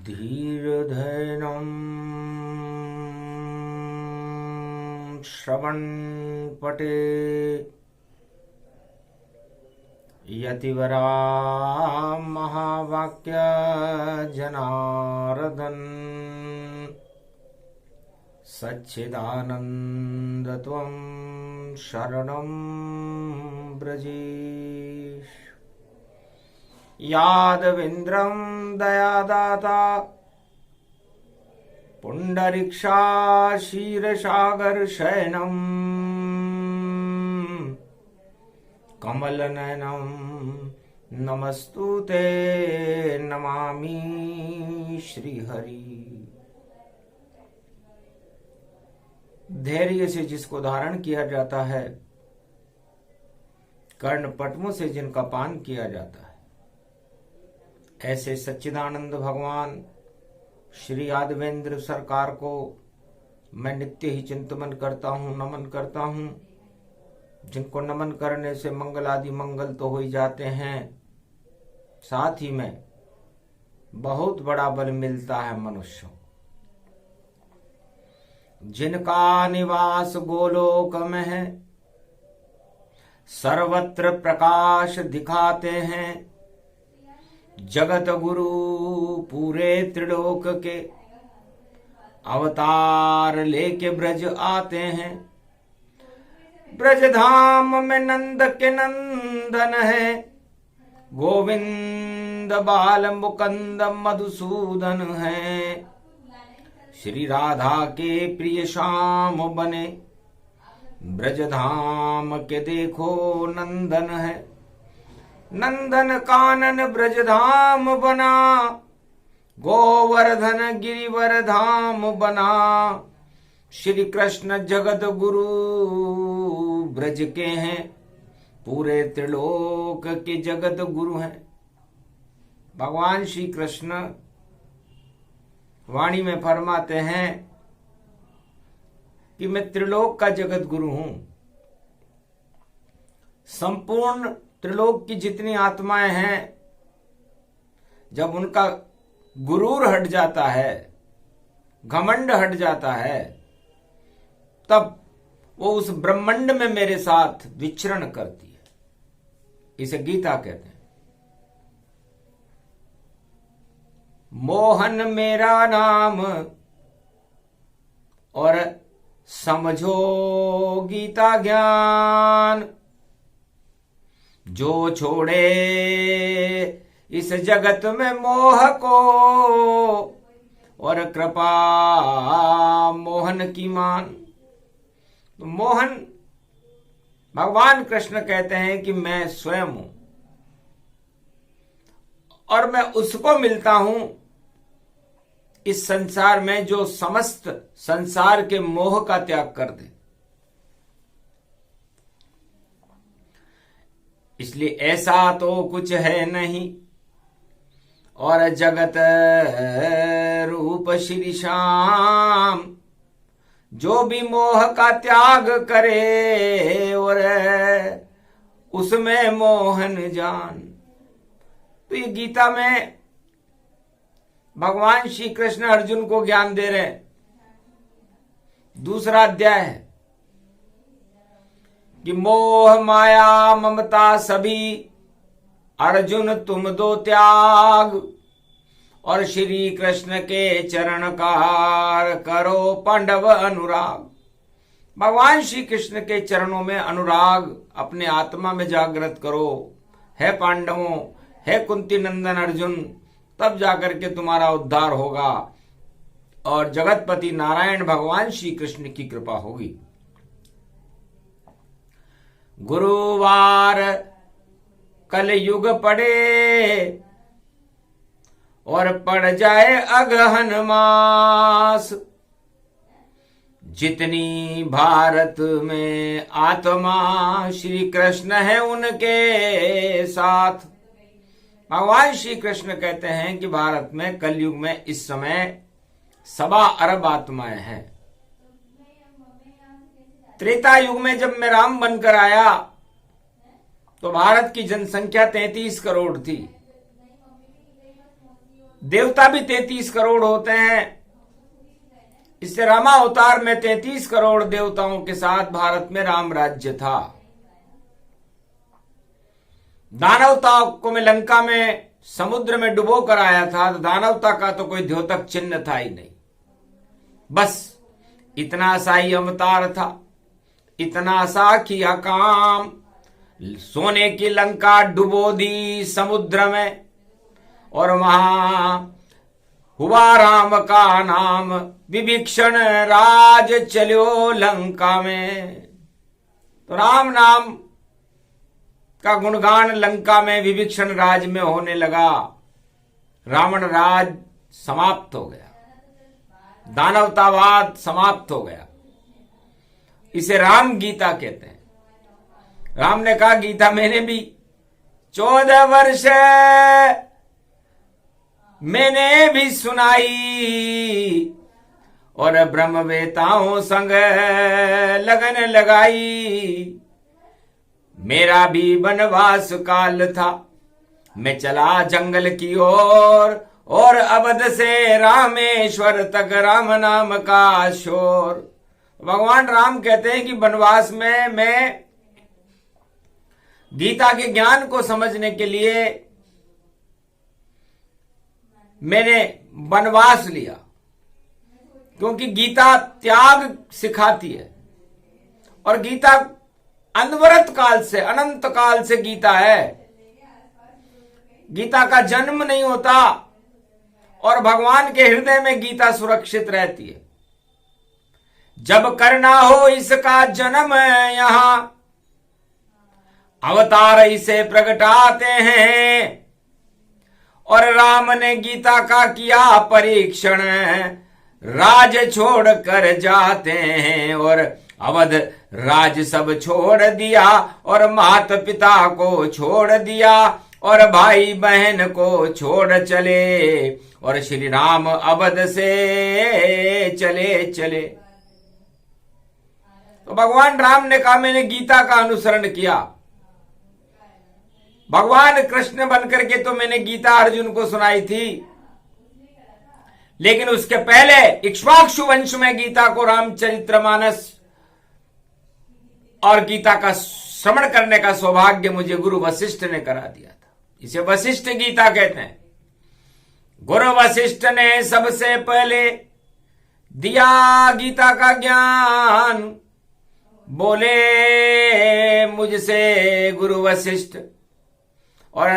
धीरधैर्यं श्रवणपटे यतिवरा महावाक्य जनार्दन सच्चिदानंद त्वं शरणं ब्रजेश। यादवेन्द्रं दयादाता पुंडरीक्षा क्षीरसागर शयनम् कमलनयनं नमस्तुते नमामि श्रीहरि। धैर्य से जिसको धारण किया जाता है, कर्ण पद्मों से जिनका पान किया जाता है, ऐसे सच्चिदानंद भगवान श्री यादवेंद्र सरकार को मैं नित्य ही चिंतन करता हूँ, नमन करता हूँ। जिनको नमन करने से मंगल आदि मंगल तो हो ही जाते हैं, साथ ही में बहुत बड़ा बल मिलता है मनुष्यों। जिनका निवास गोलोक में है, सर्वत्र प्रकाश दिखाते हैं। जगत गुरु पूरे त्रिलोक के अवतार लेके ब्रज आते हैं। ब्रज धाम में नंद के नंदन है, गोविंद बाल मुकुंद मधुसूदन है। श्री राधा के प्रिय श्याम बने, ब्रज धाम के देखो नंदन है। नंदन कानन ब्रज धाम बना, गोवर्धन गिरिवर धाम बना। श्री कृष्ण जगत गुरु ब्रज के हैं, पूरे त्रिलोक के जगत गुरु हैं। भगवान श्री कृष्ण वाणी में फरमाते हैं कि मैं त्रिलोक का जगत गुरु हूं। संपूर्ण त्रिलोक की जितनी आत्माएं हैं, जब उनका गुरूर हट जाता है, घमंड हट जाता है, तब वो उस ब्रह्मांड में मेरे साथ विचरण करती है। इसे गीता कहते हैं। मोहन मेरा नाम और समझो गीता ज्ञान। जो छोड़े इस जगत में मोह को, और कृपा मोहन की मान। तो मोहन भगवान कृष्ण कहते हैं कि मैं स्वयं हूं और मैं उसको मिलता हूं इस संसार में जो समस्त संसार के मोह का त्याग कर दे। इसलिए ऐसा तो कुछ है नहीं, और जगत रूप श्री श्याम। जो भी मोह का त्याग करे, और उसमें मोहन जान। तो ये गीता में भगवान श्री कृष्ण अर्जुन को ज्ञान दे रहे हैं। दूसरा अध्याय है कि मोह माया ममता सभी अर्जुन तुम दो त्याग, और श्री कृष्ण के चरण कार करो पांडव अनुराग। भगवान श्री कृष्ण के चरणों में अनुराग अपने आत्मा में जागृत करो। है पांडवों, है कुंती नंदन अर्जुन, तब जाकर के तुम्हारा उद्धार होगा और जगतपति नारायण भगवान श्री कृष्ण की कृपा होगी। गुरुवार कल युग पड़े, और पड़ जाए अगहन मास। जितनी भारत में आत्मा श्री कृष्ण है उनके साथ। भगवान श्री कृष्ण कहते हैं कि भारत में कलयुग में इस समय 1.25 अरब आत्माएं हैं। त्रेता युग में जब मैं राम बनकर आया तो भारत की जनसंख्या 33 करोड़ थी। देवता भी 33 करोड़ होते हैं। इससे रामावतार में 33 करोड़ देवताओं के साथ भारत में राम राज्य था। दानवता को मैं लंका में समुद्र में डुबो कर आया था, तो दानवता का तो कोई द्योतक चिन्ह था ही नहीं। बस इतना सा ही अवतार था, इतना सा किया काम, सोने की लंका डुबो दी समुद्र में, और वहां हुआ राम का नाम, विभीषण राज चलो लंका में। तो राम नाम का गुणगान लंका में विभीषण राज में होने लगा। रावण राज समाप्त हो गया, दानवतावाद समाप्त हो गया। इसे राम गीता कहते हैं। राम ने कहा गीता मैंने भी 14 वर्ष मैंने भी सुनाई, और ब्रह्मवेताओं संग लगन लगाई। मेरा भी वनवास काल था, मैं चला जंगल की ओर, और अवध से रामेश्वर तक राम नाम का शोर। भगवान राम कहते हैं कि वनवास में मैं गीता के ज्ञान को समझने के लिए मैंने वनवास लिया, क्योंकि गीता त्याग सिखाती है। और गीता अनवरत काल से, अनंत काल से गीता है। गीता का जन्म नहीं होता, और भगवान के हृदय में गीता सुरक्षित रहती है। जब करना हो इसका जन्म यहां, अवतार इसे प्रगटाते हैं। और राम ने गीता का किया परीक्षण, राज छोड़ कर जाते हैं। और अवध राज सब छोड़ दिया, और माता पिता को छोड़ दिया, और भाई बहन को छोड़ चले, और श्री राम अवध से चले चले। तो भगवान राम ने कहा मैंने गीता का अनुसरण किया। भगवान कृष्ण बनकर के तो मैंने गीता अर्जुन को सुनाई थी, लेकिन उसके पहले इक्ष्वाकु वंश में गीता को रामचरितमानस और गीता का श्रवण करने का सौभाग्य मुझे गुरु वशिष्ठ ने करा दिया था। इसे वशिष्ठ गीता कहते हैं। गुरु वशिष्ठ ने सबसे पहले दिया गीता का ज्ञान, बोले मुझसे गुरु वशिष्ठ, और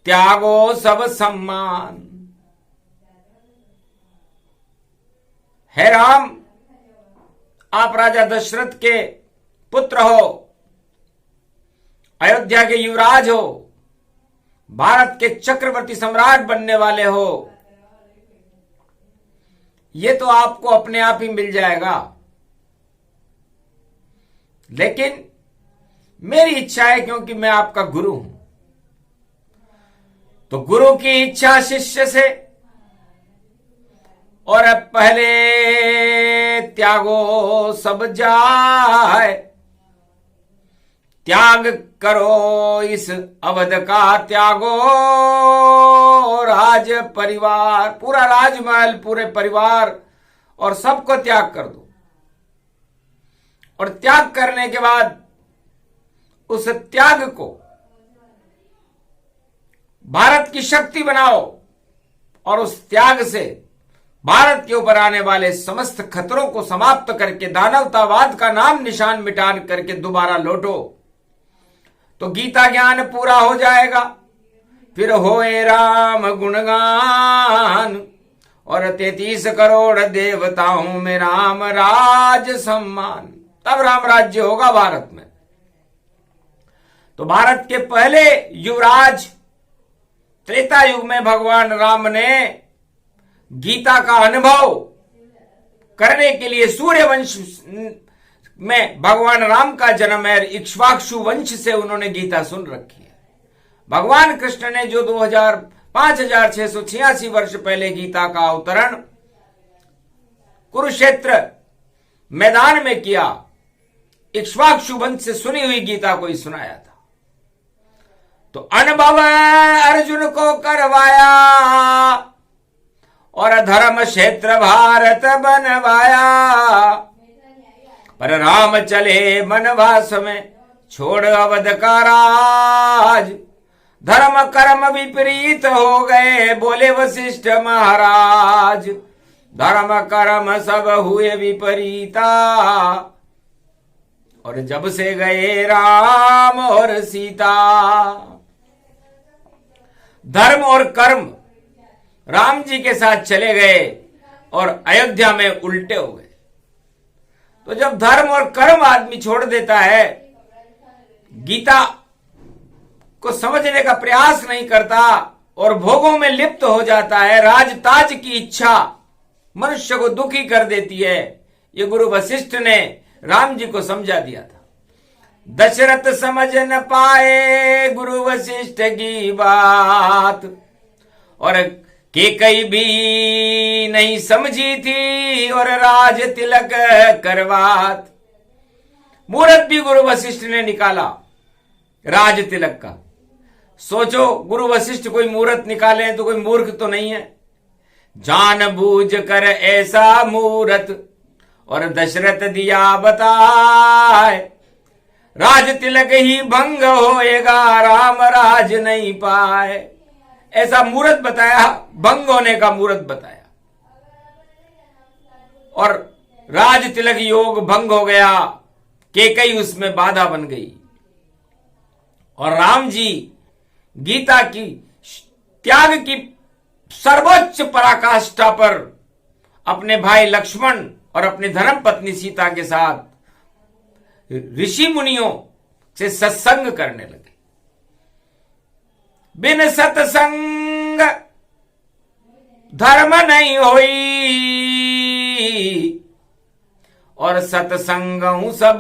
त्यागो सब सम्मान। हे राम, आप राजा दशरथ के पुत्र हो, अयोध्या के युवराज हो, भारत के चक्रवर्ती सम्राट बनने वाले हो। ये तो आपको अपने आप ही मिल जाएगा, लेकिन मेरी इच्छा है, क्योंकि मैं आपका गुरु हूं, तो गुरु की इच्छा शिष्य से, और पहले त्यागो सब जाए, त्याग करो इस अवध का, त्यागो राज परिवार, पूरा राजमहल, पूरे परिवार और सबको त्याग कर दो। और त्याग करने के बाद उस त्याग को भारत की शक्ति बनाओ, और उस त्याग से भारत के ऊपर आने वाले समस्त खतरों को समाप्त करके दानवतावाद का नाम निशान मिटा करके दोबारा लौटो, तो गीता ज्ञान पूरा हो जाएगा। फिर होए राम गुणगान, और 33 करोड़ देवताओं में राम राज सम्मान, तब राम राज्य होगा भारत में। तो भारत के पहले युवराज त्रेता युग में भगवान राम ने गीता का अनुभव करने के लिए सूर्य वंश में भगवान राम का जन्म है। इक्ष्वाकु वंश से उन्होंने गीता सुन रखी है। भगवान कृष्ण ने जो 5686 वर्ष पहले गीता का अवतरण कुरुक्षेत्र मैदान में किया, इक्ष्वाकु वंश से सुनी हुई गीता को ही सुनाया था। तो अनुभव अर्जुन को करवाया, धर्म क्षेत्र भारत बनवाया, पर राम चले वनवास में छोड़ अवध का राज। धर्म कर्म विपरीत हो गए बोले वशिष्ठ महाराज, धर्म कर्म सब हुए विपरीता, और जब से गए राम और सीता। धर्म और कर्म राम जी के साथ चले गए और अयोध्या में उल्टे हो गए। तो जब धर्म और कर्म आदमी छोड़ देता है, गीता को समझने का प्रयास नहीं करता और भोगों में लिप्त हो जाता है, राजताज की इच्छा मनुष्य को दुखी कर देती है। ये गुरु वशिष्ठ ने राम जी को समझा दिया था। दशरथ समझ न पाए गुरु वशिष्ठ की बात, और केकई भी नहीं समझी थी और राज तिलक करवात। मुहूर्त भी गुरु वशिष्ठ ने निकाला राज तिलक का। सोचो, गुरु वशिष्ठ कोई मुहूर्त निकाले तो कोई मूर्ख तो नहीं है। जानबूझ कर ऐसा मुहूर्त और दशरथ दिया बताए, राज तिलक ही भंग होएगा राम राज नहीं पाए। ऐसा मुहूर्त बताया, भंग होने का मुहूर्त बताया, और राज तिलक योग भंग हो गया। केकई उसमें बाधा बन गई, और राम जी गीता की त्याग की सर्वोच्च पराकाष्ठा पर अपने भाई लक्ष्मण और अपनी धर्म पत्नी सीता के साथ ऋषि मुनियों से सत्संग करने लगे। बिन सत्संग धर्म नहीं होई, और सत्संग सब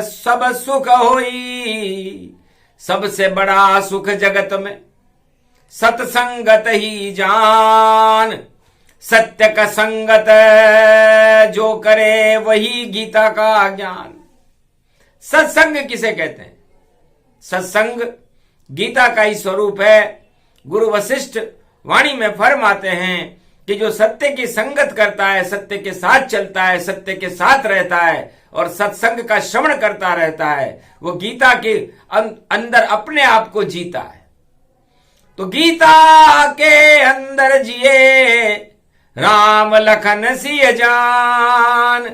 सब सुख होई। सबसे बड़ा सुख जगत में सत्संगत ही जान। सत्य का संगत जो करे वही गीता का ज्ञान। सत्संग किसे कहते हैं? सत्संग गीता का ही स्वरूप है। गुरु वशिष्ठ वाणी में फरमाते हैं कि जो सत्य की संगत करता है, सत्य के साथ चलता है, सत्य के साथ रहता है और सत्संग का श्रवण करता रहता है, वो गीता के अंदर अपने आप को जीता है। तो गीता के अंदर जिए राम लखन सिय जान।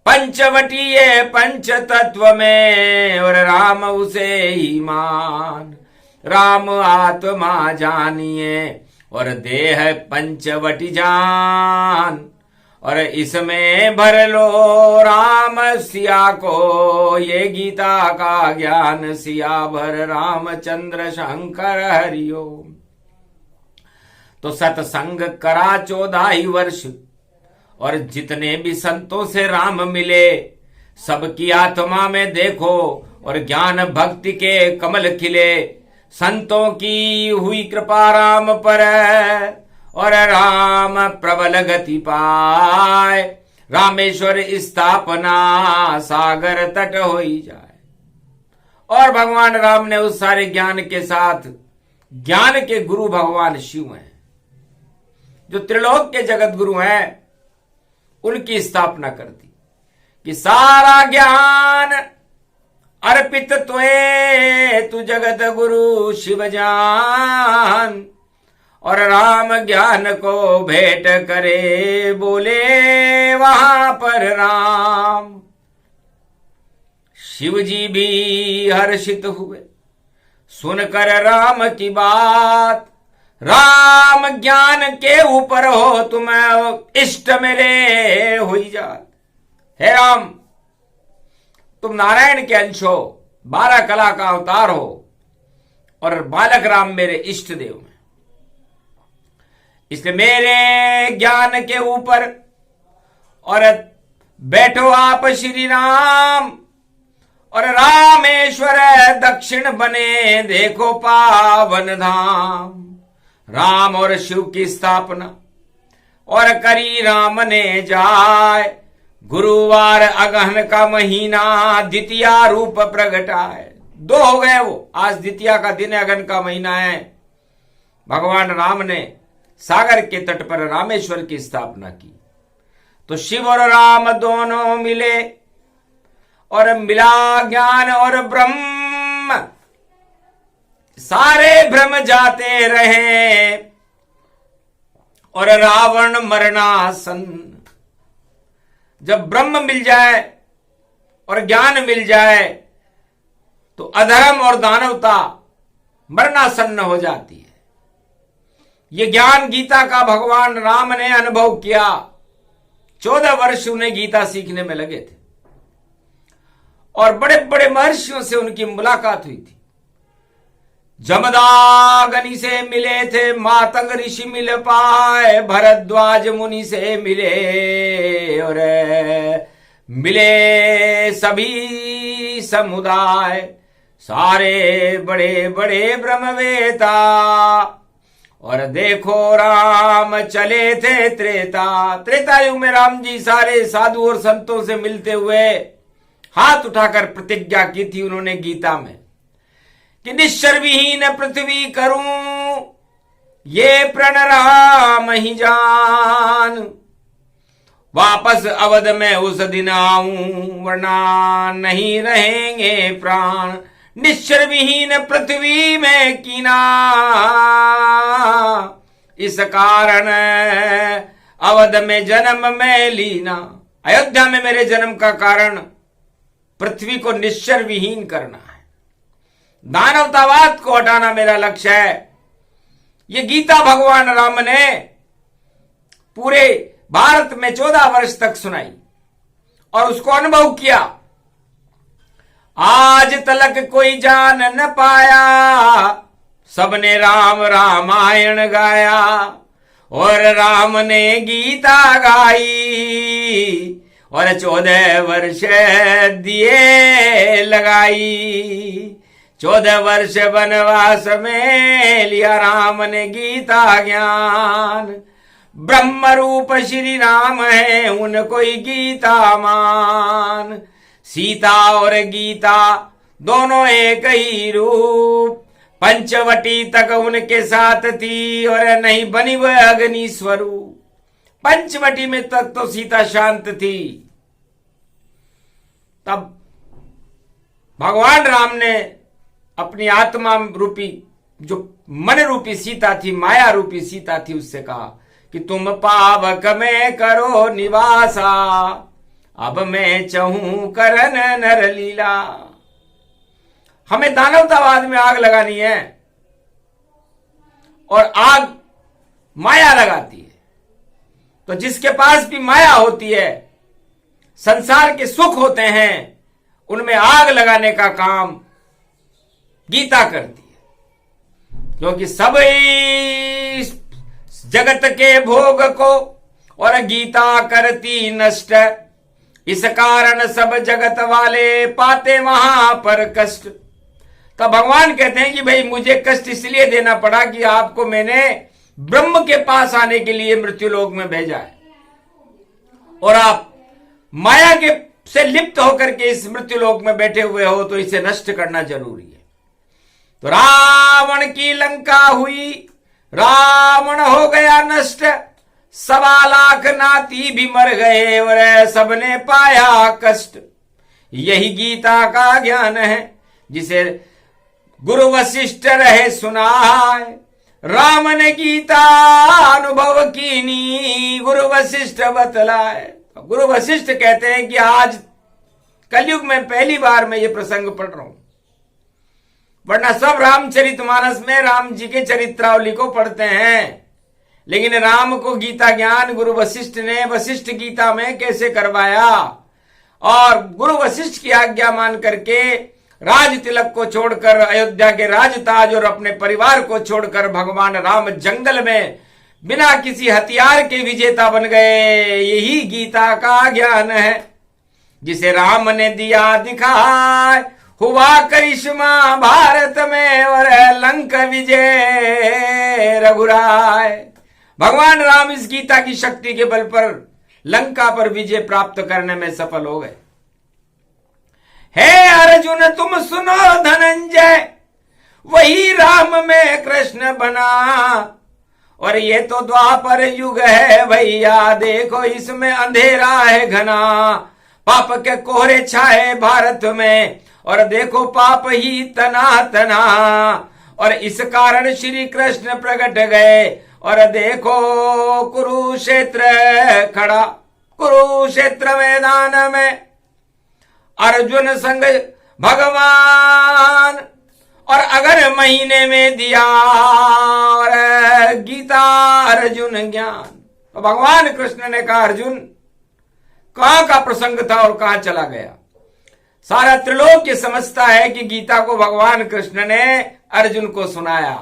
पंचवटीय पंच तत्व में और राम उसे ही मान। राम आत्मा जानिए और देह पंचवटी जान, और इसमें भर लो राम सिया को ये गीता का ज्ञान। सिया भर रामचंद्र शंकर हरिओम। तो सत्संग करा 14 वर्ष, और जितने भी संतों से राम मिले सबकी आत्मा में देखो और ज्ञान भक्ति के कमल खिले। संतों की हुई कृपा राम पर और राम प्रबल गति पाए। रामेश्वर स्थापना सागर तट हो ही जाए। और भगवान राम ने उस सारे ज्ञान के साथ, ज्ञान के गुरु भगवान शिव हैं, जो त्रिलोक के जगत गुरु हैं, उनकी स्थापना कर दी कि सारा ज्ञान अर्पित त्वे तू जगत गुरु शिव जान। और राम ज्ञान को भेंट करे बोले वहां पर राम। शिव जी भी हर्षित हुए सुनकर राम की बात। राम ज्ञान के ऊपर हो तुम इष्ट मेरे हुई जात। हे राम, तुम नारायण के अंश हो, 12 कला का अवतार हो, और बालक राम मेरे इष्ट देव हैं। इसलिए मेरे ज्ञान के ऊपर और बैठो आप श्री राम। और रामेश्वर दक्षिण बने देखो पावन धाम। राम और शिव की स्थापना और करी राम ने जाय। गुरुवार अगहन का महीना द्वितीया रूप प्रगटाए। 2 हो गए वो, आज द्वितीया का दिन अगहन का महीना है। भगवान राम ने सागर के तट पर रामेश्वर की स्थापना की। तो शिव और राम दोनों मिले और मिला ज्ञान और ब्रह्म, सारे भ्रम जाते रहे और रावण मरणासन। जब ब्रह्म मिल जाए और ज्ञान मिल जाए तो अधर्म और दानवता मरणासन्न हो जाती है। ये ज्ञान गीता का भगवान राम ने अनुभव किया। 14 वर्ष उन्हें गीता सीखने में लगे थे और बड़े बड़े महर्षियों से उनकी मुलाकात हुई थी। जमदाग्नि से मिले थे, मातंग ऋषि मिल पाए, भरद्वाज मुनि से मिले और मिले सभी समुदाय, सारे बड़े बड़े ब्रह्मवेता। और देखो राम चले थे त्रेता युग में राम जी सारे साधु और संतों से मिलते हुए हाथ उठाकर प्रतिज्ञा की थी उन्होंने गीता में कि निश्चर विहीन पृथ्वी करूं ये प्रण राम ही जान, वापस अवध में उस दिन आऊं वरना नहीं रहेंगे प्राण। निश्चर विहीन पृथ्वी में कीना, इस कारण अवध में जन्म में लीना। अयोध्या में मेरे जन्म का कारण पृथ्वी को निश्चर विहीन करना है, दानवतावाद को हटाना मेरा लक्ष्य है। ये गीता भगवान राम ने पूरे भारत में 14 वर्ष तक सुनाई और उसको अनुभव किया। आज तलक कोई जान न पाया, सबने राम रामायण गाया और राम ने गीता गाई और 14 वर्ष दिए लगाई। 14 वर्ष वनवास में लिया राम ने गीता ज्ञान, ब्रह्म रूप श्री राम है उनको ही गीता मान। सीता और गीता दोनों एक ही रूप, पंचवटी तक उनके साथ थी और नहीं बनी वह अग्नि स्वरूप। पंचवटी में तक तो सीता शांत थी। तब भगवान राम ने अपनी आत्मा रूपी जो मन रूपी सीता थी, माया रूपी सीता थी, उससे कहा कि तुम पावक में करो निवासा, अब मैं चाहूं करन नर लीला। हमें दानवतावाद में आग लगानी है और आग माया लगाती है। तो जिसके पास भी माया होती है, संसार के सुख होते हैं, उनमें आग लगाने का काम गीता करती है। क्योंकि सब जगत के भोग को और गीता करती नष्ट, इस कारण सब जगत वाले पाते वहां पर कष्ट। तो भगवान कहते हैं कि भाई मुझे कष्ट इसलिए देना पड़ा कि आपको मैंने ब्रह्म के पास आने के लिए मृत्युलोक में भेजा है और आप माया के से लिप्त होकर के इस मृत्युलोक में बैठे हुए हो, तो इसे नष्ट करना जरूरी है। तो रावण की लंका हुई, रावण हो गया नष्ट, 1.25 लाख नाती भी मर गए और सबने पाया कष्ट। यही गीता का ज्ञान है जिसे गुरु वशिष्ठ रहे सुनाए। राम ने गीता अनुभव कीनी, गुरु वशिष्ठ बतलाए। गुरु वशिष्ठ कहते हैं कि आज कलयुग में पहली बार मैं ये प्रसंग पढ़ रहा हूं, वरना सब रामचरितमानस में राम जी के चरित्रावली को पढ़ते हैं, लेकिन राम को गीता ज्ञान गुरु वशिष्ठ ने वशिष्ठ गीता में कैसे करवाया। और गुरु वशिष्ठ की आज्ञा मान करके राज तिलक को छोड़कर, अयोध्या के राजताज और अपने परिवार को छोड़कर भगवान राम जंगल में बिना किसी हथियार के विजेता बन गए। यही गीता का ज्ञान है जिसे राम ने दिया दिखाए। हुआ करिश्मा भारत में और लंक विजय रघुराय। भगवान राम इस गीता की शक्ति के बल पर लंका पर विजय प्राप्त करने में सफल हो गए। हे अर्जुन तुम सुनो धनंजय, वही राम में कृष्ण बना, और ये तो द्वापर युग है भैया, देखो इसमें अंधेरा है घना, पाप के कोहरे छाए भारत में, और देखो पाप ही तना तना, और इस कारण श्री कृष्ण प्रकट गए, और देखो कुरुक्षेत्र खड़ा, कुरुक्षेत्र मैदान में अर्जुन संग भगवान, और अगर महीने में दिया और गीता अर्जुन ज्ञान। तो भगवान कृष्ण ने कहा अर्जुन कहां का प्रसंग था और कहां चला गया। सारा त्रिलोक ये समझता है कि गीता को भगवान कृष्ण ने अर्जुन को सुनाया।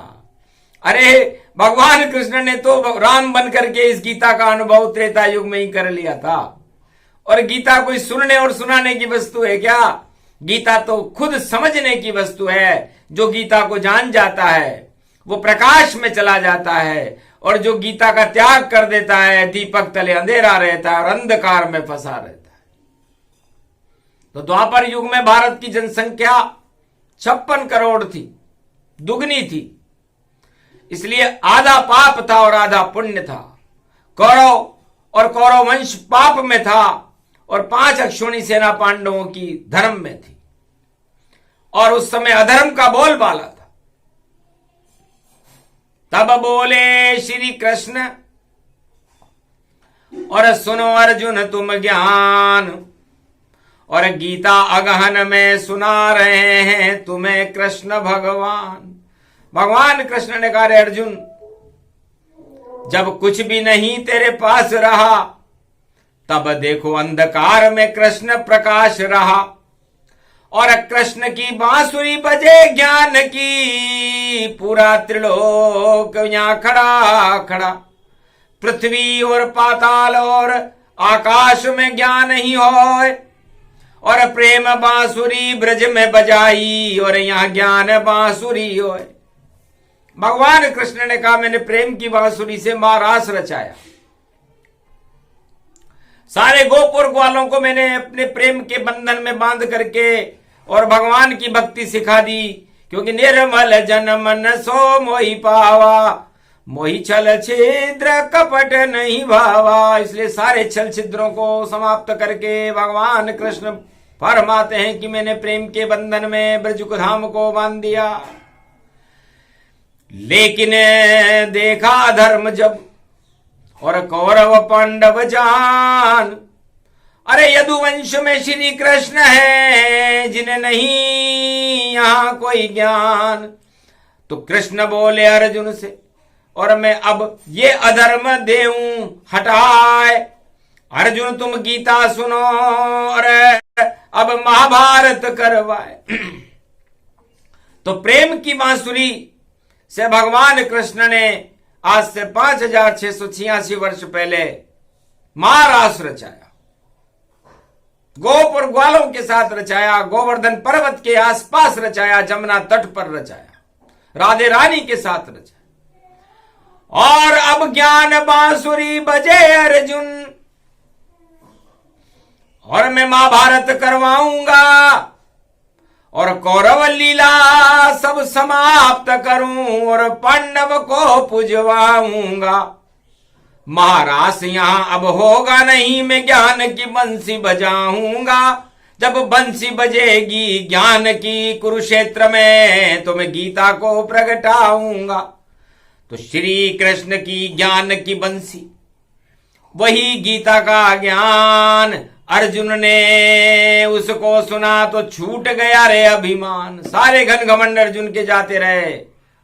अरे भगवान कृष्ण ने तो राम बन करके इस गीता का अनुभव त्रेता युग में ही कर लिया था, और गीता कोई सुनने और सुनाने की वस्तु है क्या? गीता तो खुद समझने की वस्तु है। जो गीता को जान जाता है वो प्रकाश में चला जाता है, और जो गीता का त्याग कर देता है दीपक तले अंधेरा रहता है और अंधकार में फंसा रहता है। तो द्वापर युग में भारत की जनसंख्या 56 करोड़ थी, दुगनी थी, इसलिए आधा पाप था और आधा पुण्य था। कौरव और कौरव वंश पाप में था और 5 अक्षौणी सेना पांडवों की धर्म में थी, और उस समय अधर्म का बोलबाला था। तब बोले श्री कृष्ण, और सुनो अर्जुन तुम ज्ञान, और गीता अगहन में सुना रहे हैं तुम्हें कृष्ण भगवान। भगवान कृष्ण ने कहा अर्जुन, जब कुछ भी नहीं तेरे पास रहा तब देखो अंधकार में कृष्ण प्रकाश रहा, और कृष्ण की बांसुरी बजे ज्ञान की, पूरा त्रिलोक यहां खड़ा खड़ा। पृथ्वी और पाताल और आकाश में ज्ञान ही होए, और प्रेम बांसुरी ब्रज में बजाई, और यहां ज्ञान बांसुरी होए। भगवान कृष्ण ने कहा मैंने प्रेम की बांसुरी से महारास रचाया, सारे गोपुर ग्वालों को मैंने अपने प्रेम के बंधन में बांध करके और भगवान की भक्ति सिखा दी, क्योंकि निर्मल जन मन सो मोहि पावा, मोहि छल छिद्र कपट नहीं भावा। इसलिए सारे छल छिद्रों को समाप्त करके भगवान कृष्ण फरमाते हैं कि मैंने प्रेम के बंधन में ब्रज धाम को बांध दिया। लेकिन देखा धर्म जब और कौरव पांडव जान, अरे यदुवंश में श्री कृष्ण है जिन्हें नहीं यहां कोई ज्ञान। तो कृष्ण बोले अर्जुन से, और मैं अब ये अधर्म देऊं हटाए। अर्जुन तुम गीता सुनो और अब महाभारत करवाए। तो प्रेम की बांसुरी से भगवान कृष्ण ने आज से 5686 वर्ष पहले महारास रचाया, गोपुर ग्वालों के साथ रचाया, गोवर्धन पर्वत के आसपास रचाया, जमुना तट पर रचाया, राधे रानी के साथ रचाया। और अब ज्ञान बांसुरी बजे अर्जुन, और मैं महाभारत करवाऊंगा, और कौरव लीला सब समाप्त करूं, और पांडव को पुजवाऊंगा। महारास यहां अब होगा नहीं, मैं ज्ञान की बंसी बजाऊंगा। जब बंसी बजेगी ज्ञान की कुरुक्षेत्र में, तो मैं गीता को प्रगटाऊंगा। तो श्री कृष्ण की ज्ञान की बंसी, वही गीता का ज्ञान। अर्जुन ने उसको सुना तो छूट गया रे अभिमान। सारे घन घमंड अर्जुन के जाते रहे,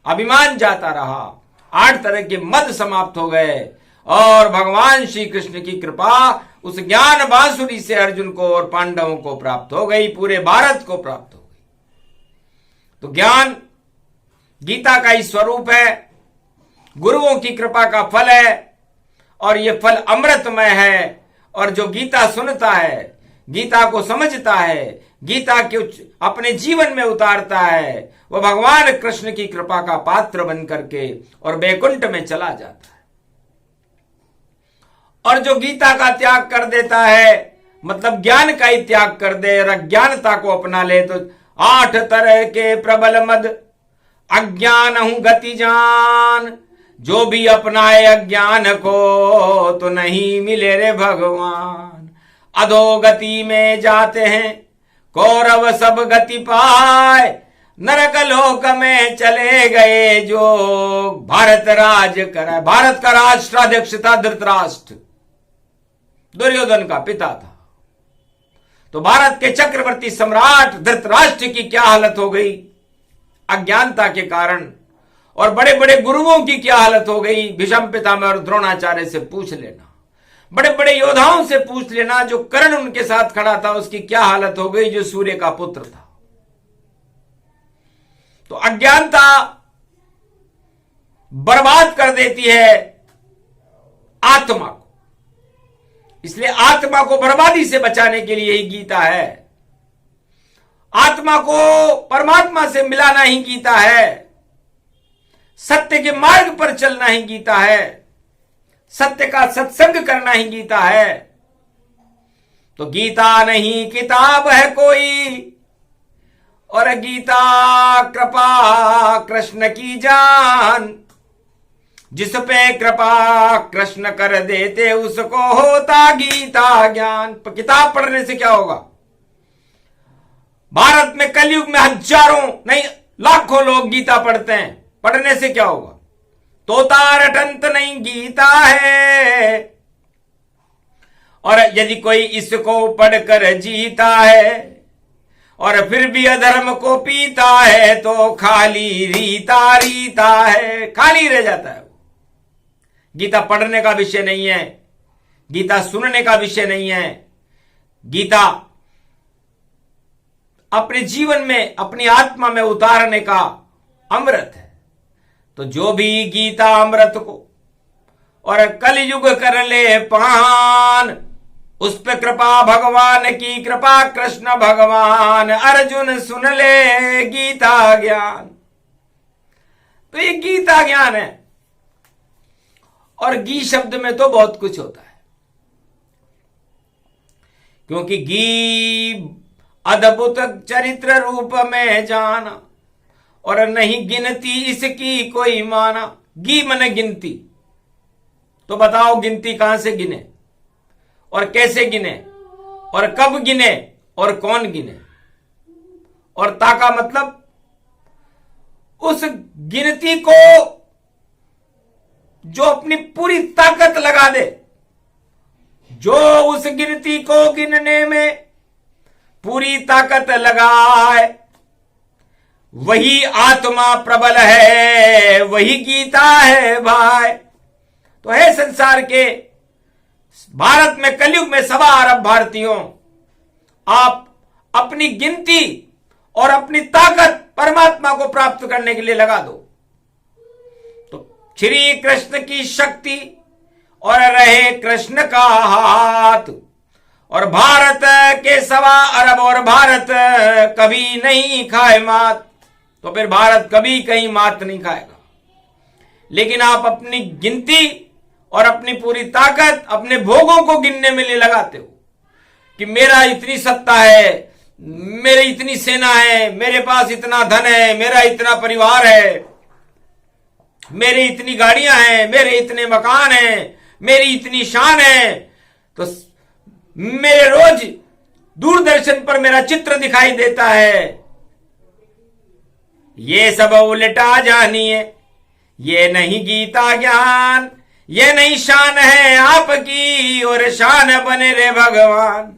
अभिमान जाता रहा, 8 तरह के मद समाप्त हो गए, और भगवान श्री कृष्ण की कृपा उस ज्ञान बांसुरी से अर्जुन को और पांडवों को प्राप्त हो गई, पूरे भारत को प्राप्त हो गई। तो ज्ञान गीता का ही स्वरूप है, गुरुओं की कृपा का फल है, और यह फल अमृतमय है। और जो गीता सुनता है, गीता को समझता है, गीता के अपने जीवन में उतारता है, वह भगवान कृष्ण की कृपा का पात्र बन करके और बैकुंठ में चला जाता है। और जो गीता का त्याग कर देता है, मतलब ज्ञान का ही त्याग कर दे और अज्ञानता को अपना ले, तो 8 तरह के प्रबल मद, अज्ञान हूं गति जान, जो भी अपनाए अज्ञान को तो नहीं मिले रे भगवान। अधोगति में जाते हैं कौरव सब गति पाए, नरक लोक में चले गए जो भारत राज करा। भारत का राष्ट्राध्यक्ष था धृतराष्ट्र, दुर्योधन का पिता था। तो भारत के चक्रवर्ती सम्राट धृतराष्ट्र की क्या हालत हो गई अज्ञानता के कारण, और बड़े बड़े गुरुओं की क्या हालत हो गई। भीष्म पितामह और द्रोणाचार्य से पूछ लेना, बड़े बड़े योद्धाओं से पूछ लेना, जो कर्ण उनके साथ खड़ा था उसकी क्या हालत हो गई, जो सूर्य का पुत्र था। तो अज्ञानता बर्बाद कर देती है आत्मा को, इसलिए आत्मा को बर्बादी से बचाने के लिए ही गीता है। आत्मा को परमात्मा से मिलाना ही गीता है, सत्य के मार्ग पर चलना ही गीता है, सत्य का सत्संग करना ही गीता है। तो गीता नहीं किताब है कोई, और गीता कृपा कृष्ण की जान। जिस पे कृपा कृष्ण कर देते उसको होता गीता ज्ञान। पर किताब पढ़ने से क्या होगा? भारत में कलयुग में हजारों नहीं लाखों लोग गीता पढ़ते हैं, पढ़ने से क्या होगा? तोता रटंत नहीं गीता है, और यदि कोई इसको पढ़कर जीता है और फिर भी अधर्म को पीता है तो खाली रीता रीता है, खाली रह जाता है। गीता पढ़ने का विषय नहीं है, गीता सुनने का विषय नहीं है। गीता अपने जीवन में अपनी आत्मा में उतारने का अमृत है। तो जो भी गीता अमृत को और कलयुग कर ले पान, उस पे कृपा भगवान की कृपा कृष्ण भगवान। अर्जुन सुन ले गीता ज्ञान। तो ये गीता ज्ञान है, और गी शब्द में तो बहुत कुछ होता है, क्योंकि गी अद्भुत चरित्र रूप में जाना, और नहीं गिनती इसकी कोई माना। गी मने गिनती। तो बताओ गिनती कहां से गिने और कैसे गिने और कब गिने और कौन गिने? और ता का मतलब उस गिनती को जो अपनी पूरी ताकत लगा दे, जो उस गिनती को गिनने में पूरी ताकत लगाए, वही आत्मा प्रबल है, वही गीता है भाई। तो है संसार के भारत में कलयुग में 1.25 अरब भारतीयों, आप अपनी गिनती और अपनी ताकत परमात्मा को प्राप्त करने के लिए लगा दो, तो श्री कृष्ण की शक्ति और रहे कृष्ण का हाथ। और भारत के 1.25 अरब और भारत कभी नहीं खाए मात, तो फिर भारत कभी कहीं मात नहीं खाएगा। लेकिन आप अपनी गिनती और अपनी पूरी ताकत अपने भोगों को गिनने में लिए लगाते हो कि मेरा इतनी सत्ता है, मेरी इतनी सेना है, मेरे पास इतना धन है, मेरा इतना परिवार है, मेरी इतनी गाड़ियां हैं, मेरे इतने मकान हैं, मेरी इतनी शान है। तो मेरे रोज दूरदर्शन पर मेरा चित्र दिखाई देता है। ये सब उल्टा जानिए, ये नहीं गीता ज्ञान, ये नहीं शान है आपकी और शान बने रे भगवान।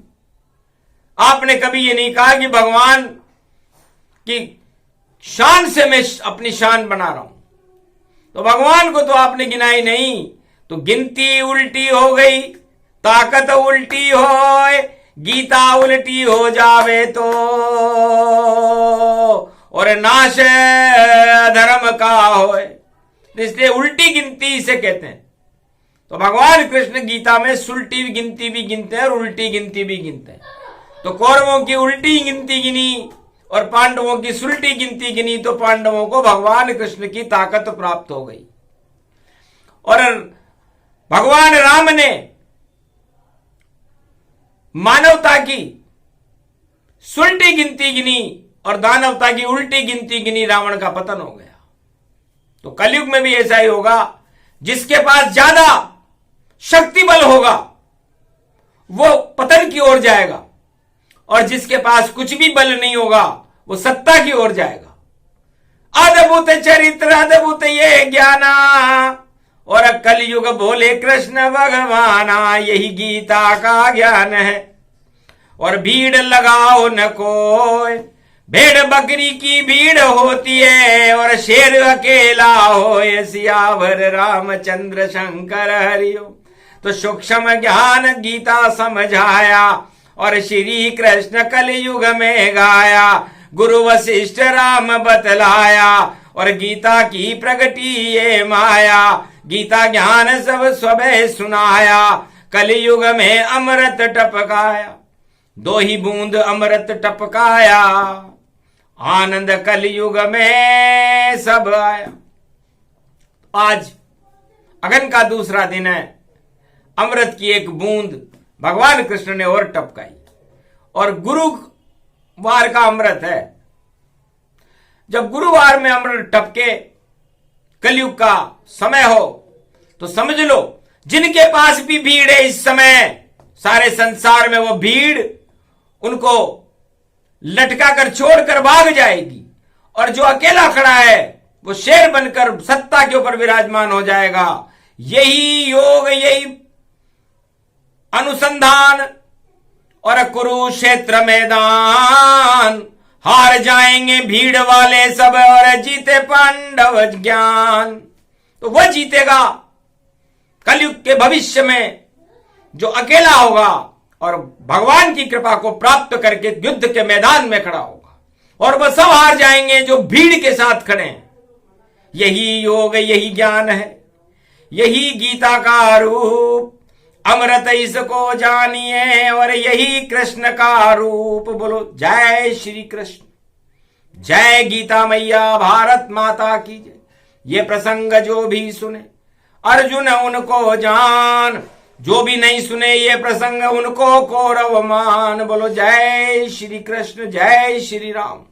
आपने कभी ये नहीं कहा कि भगवान की शान से मैं अपनी शान बना रहा हूं। तो भगवान को तो आपने गिनाई नहीं, तो गिनती उल्टी हो गई, ताकत उल्टी होए, गीता उल्टी हो जावे तो, और नाश धर्म का होए। इसलिए उल्टी गिनती इसे कहते हैं। तो भगवान कृष्ण गीता में सुलटी गिनती भी गिनते हैं और उल्टी गिनती भी गिनते हैं। तो कौरवों की उल्टी गिनती गिनी और पांडवों की सुलटी गिनती गिनी, तो पांडवों को भगवान कृष्ण की ताकत प्राप्त हो गई। और भगवान राम ने मानवता की सुलटी गिनती गिनी और दानवता की उल्टी गिनती गिनी, रावण का पतन हो गया। तो कलयुग में भी ऐसा ही होगा जिसके पास ज्यादा शक्ति बल होगा वो पतन की ओर जाएगा, और जिसके पास कुछ भी बल नहीं होगा वो सत्ता की ओर जाएगा। अद्भुत चरित्र अद्भुत ये ज्ञाना, और कलयुग बोले कृष्ण भगवाना, यही गीता का ज्ञान है। और भीड़ लगाओ न कोई, भेड़ बकरी की भीड़ होती है, और शेर अकेला हो सियावर रामचंद्र शंकर हरिओ। तो सूक्ष्म ज्ञान गीता समझाया, और श्री कृष्ण कलयुग में गाया। गुरु वशिष्ठ राम बतलाया, और गीता की प्रगति ये माया। गीता ज्ञान सब स्वभय सुनाया, कलयुग में अमृत टपकाया। दो ही बूंद अमृत टपकाया, आनंद कलयुग में सब आया। आज अगन का दूसरा दिन है। अमृत की एक बूंद भगवान कृष्ण ने और टपकाई, और गुरुवार का अमृत है। जब गुरुवार में अमृत टपके, कलयुग का समय हो, तो समझ लो जिनके पास भी भीड़ है इस समय सारे संसार में, वो भीड़ उनको लटका कर छोड़कर भाग जाएगी, और जो अकेला खड़ा है वो शेर बनकर सत्ता के ऊपर विराजमान हो जाएगा। यही योग, यही अनुसंधान। और कुरुक्षेत्र मैदान हार जाएंगे भीड़ वाले सब, और जीते पांडव ज्ञान। तो वह जीतेगा कलयुग के भविष्य में जो अकेला होगा और भगवान की कृपा को प्राप्त करके युद्ध के मैदान में खड़ा होगा, और वह सब हार जाएंगे जो भीड़ के साथ खड़े हैं। यही योग, यही ज्ञान है, यही गीता का रूप। अमृत इसको जानिए, और यही कृष्ण का रूप। बोलो जय श्री कृष्ण, जय गीता मैया, भारत माता की जय। ये प्रसंग जो भी सुने अर्जुन उनको जान, जो भी नहीं सुने ये प्रसंग उनको कौरव मान। बोलो जय श्री कृष्ण, जय श्री राम।